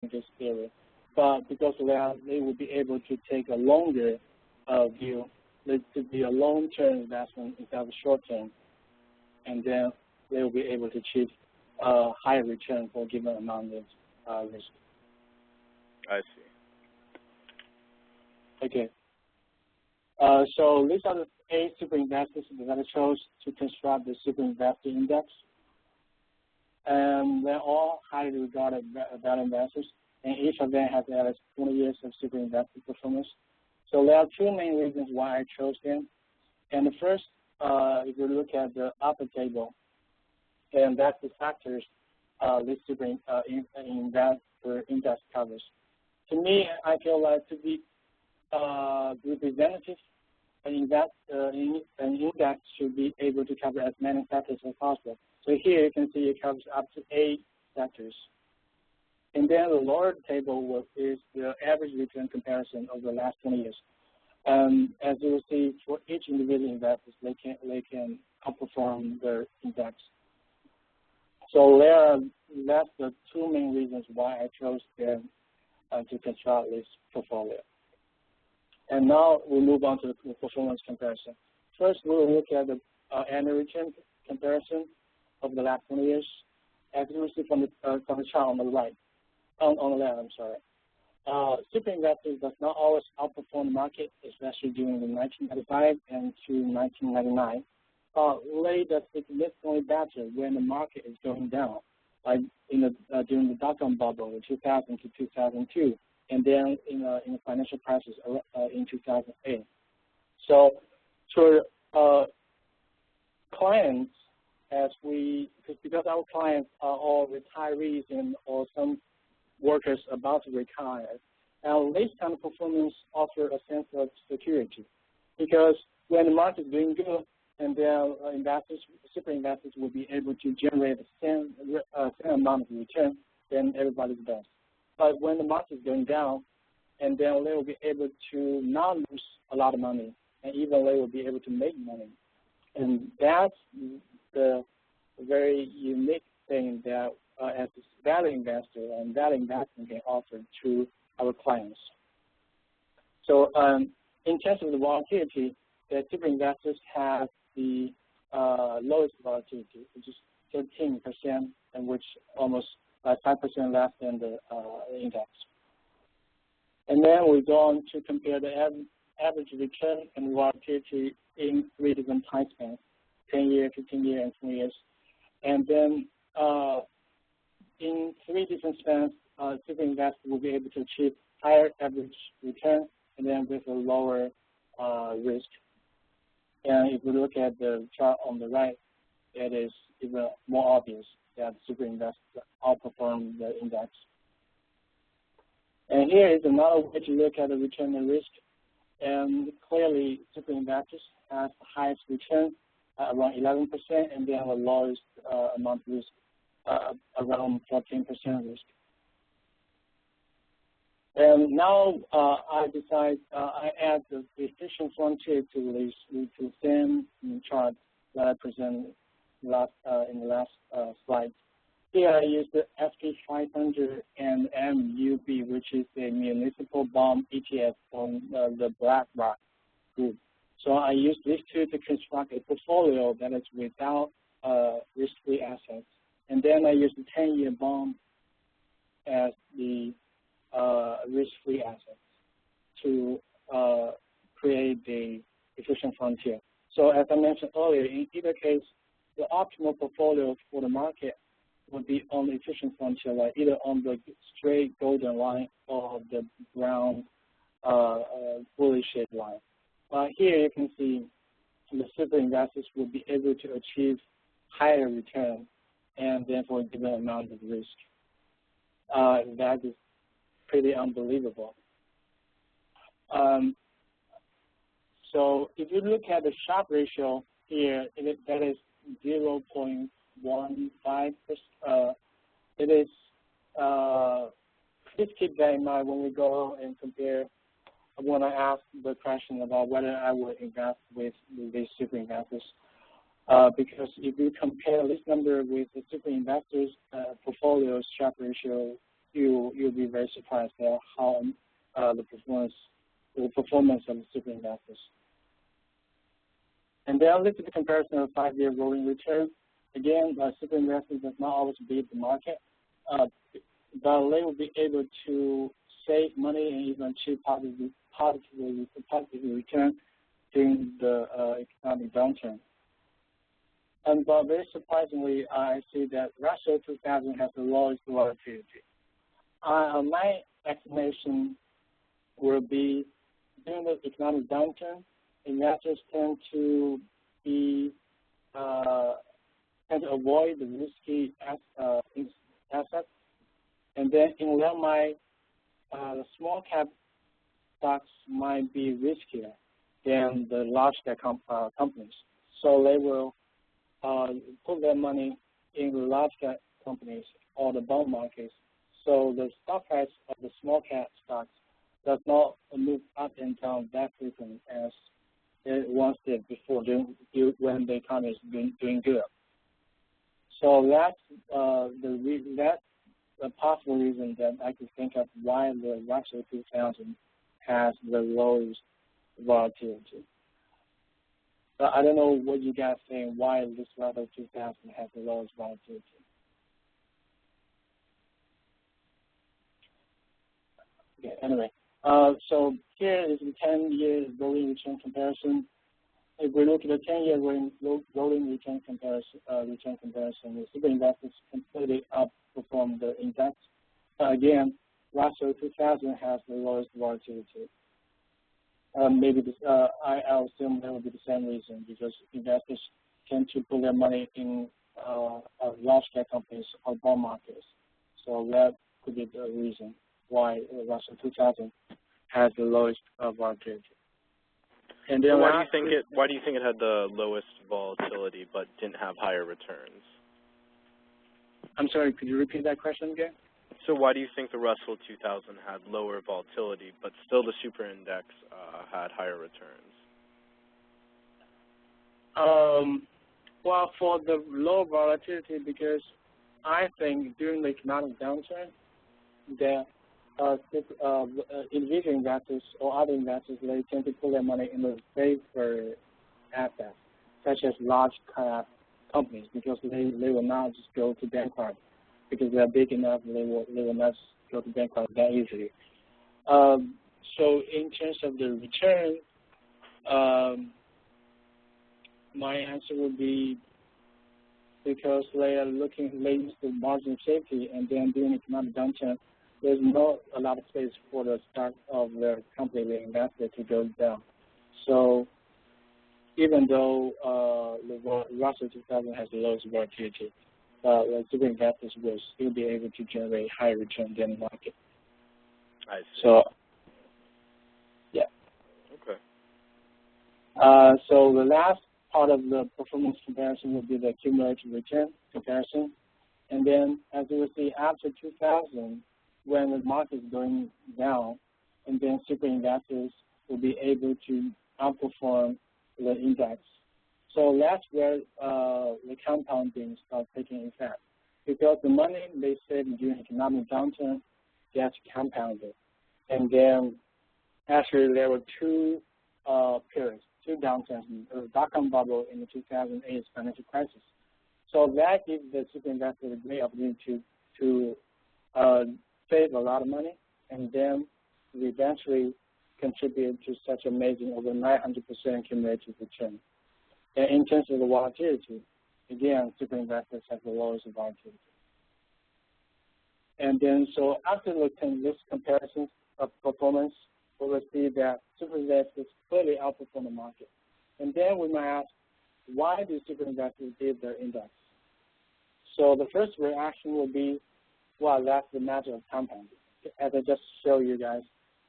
this theory. But because of that, they will be able to take a longer view, to be a long-term investment instead of short-term, and then they will be able to achieve a higher return for a given amount of risk. I see. Okay. So these are the 8 super investors that I chose to construct the super investor index. And they're all highly regarded value investors, and each of them has at least 20 years of super investor performance. So there are 2 main reasons why I chose them. And the first, if you look at the upper table, and that's the factors this super investor index covers. To me, I feel like to be representative, an index should be able to cover as many factors as possible. So here you can see it covers up to 8 factors. And then the lower table is the average return comparison of the last 20 years. As you will see, for each individual investor, they can outperform their index. So that's the 2 main reasons why I chose them to construct this portfolio. And now we'll move on to the performance comparison. First, we'll look at the annual return comparison of the last 20 years. As you will see from the chart on the right, on the left, I'm sorry. Super investors does not always outperform the market, especially during the 1995 and to 1999. They does significantly better when the market is going down, like during the dot-com bubble in 2000 to 2002, and then in the financial crisis in 2008. So for clients, because our clients are all retirees or some workers about to retire, and this kind of performance offers a sense of security, because when the market is doing good, and then super investors will be able to generate the same amount of return, then everybody does. But when the market is going down, and then they will be able to not lose a lot of money, and even they will be able to make money. And that's the very unique thing that as a value investor and value investment can offer to our clients. So in terms of the volatility, the super investors have the lowest volatility, which is 13%, and which almost 5% less than the index. And then we go on to compare the average return and volatility in 3 different time spans, 10-year, 15-year, and 20 years. And then in 3 different spans, super investors will be able to achieve higher average return and then with a lower risk. And if we look at the chart on the right, it is even more obvious that super investors outperform the index. And here is another way to look at the return and risk. And clearly, super investors have the highest return, around 11%, and they have the lowest amount of risk, around 14% risk. And now I add the efficient frontier to the same chart that I presented in the last slide. Here I use the SP500 and MUB, which is a municipal bond ETF from the BlackRock group. So I use these 2 to construct a portfolio that is without risk-free assets. And then I use the 10-year bond as the risk-free assets to create the efficient frontier. So as I mentioned earlier, in either case, the optimal portfolio for the market would be on the efficient frontier, like either on the straight golden line or the brown bullish shaped line. Here you can see the super investors will be able to achieve higher return and therefore a given amount of risk. That is pretty unbelievable. So if you look at the Sharpe ratio here, that is 0.15. It is, please keep that in mind when we go and compare, when I ask the question about whether I would invest with these super investors. Because if you compare this number with the super investors' portfolio Sharpe ratio you'll be very surprised at how the performance of the super investors. And then let's look at the comparison of 5-year rolling return. Again, super investors does not always beat the market, but they will be able to save money and even achieve positive return during the economic downturn. And but very surprisingly, I see that Russell 2000 has the lowest volatility. My explanation will be during the economic downturn, investors tend to avoid the risky assets, and then in my the small cap stocks might be riskier than the large cap companies, so they will put their money in the large cap companies or the bond markets. So the stock price of the small cap stocks does not move up and down that frequently as it once did before when the economy is doing good. So that's a possible reason that I could think of why the Russell 2000 has the lowest volatility. But I don't know what you guys think why this Russell 2000 has the lowest volatility. Okay, anyway, so here is the 10-year rolling return comparison. If we look at the 10-year rolling return comparison, the super investors completely outperform the index. Again, Russell 2000 has the lowest volatility. Maybe this, I'll assume that will be the same reason because investors tend to put their money in large cap companies or bond markets. So that could be the reason why Russell 2000 has the lowest volatility. And then why do you think it had the lowest volatility but didn't have higher returns? I'm sorry, could you repeat that question again? So why do you think the Russell 2000 had lower volatility but still the super index had higher returns? Well, for the low volatility, because I think during the economic downturn, that individual investors or other investors, they tend to put their money in the safer assets, such as large cap companies, because they will not just go to bankrupt because they are big enough. They will not go to bankrupt that easily. So in terms of the return, my answer would be because they use the margin of safety, and then during economic downturn, there's not a lot of space for the stock of the company they invested to go down. So even though the Russell 2000 has the lowest volatility, the super investors will still be able to generate higher return than the market. I see. So, yeah. Okay. So the last part of the performance comparison will be the cumulative return comparison. And then, as you will see, after 2000, when the market is going down, and then super investors will be able to outperform the index. So that's where the compounding starts taking effect, because the money they saved during economic downturn gets compounded. And then actually there were two periods, two downturns, the dot-com bubble in the 2008 financial crisis. So that gives the super investor a great opportunity to save a lot of money, and then eventually contribute to such amazing over 900% cumulative return. And in terms of the volatility, again, super investors have the lowest volatility. And then, so after this comparison of performance, we will see that super investors clearly outperform the market. And then we might ask, why do super investors beat their index? So the first reaction will be, well, that's the magic of compounding. As I just showed you guys,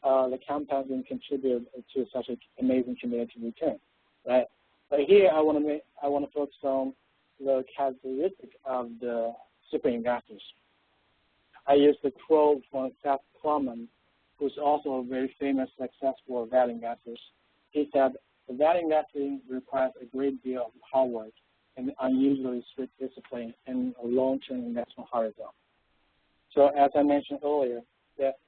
the compounding contribute to such an amazing cumulative return, right? But here I want to focus on the characteristics of the super investors. I used the quote from Seth Klarman, who's also a very famous, successful value investor. He said, "The value investing requires a great deal of hard work and unusually strict discipline and a long-term investment horizon." So as I mentioned earlier, that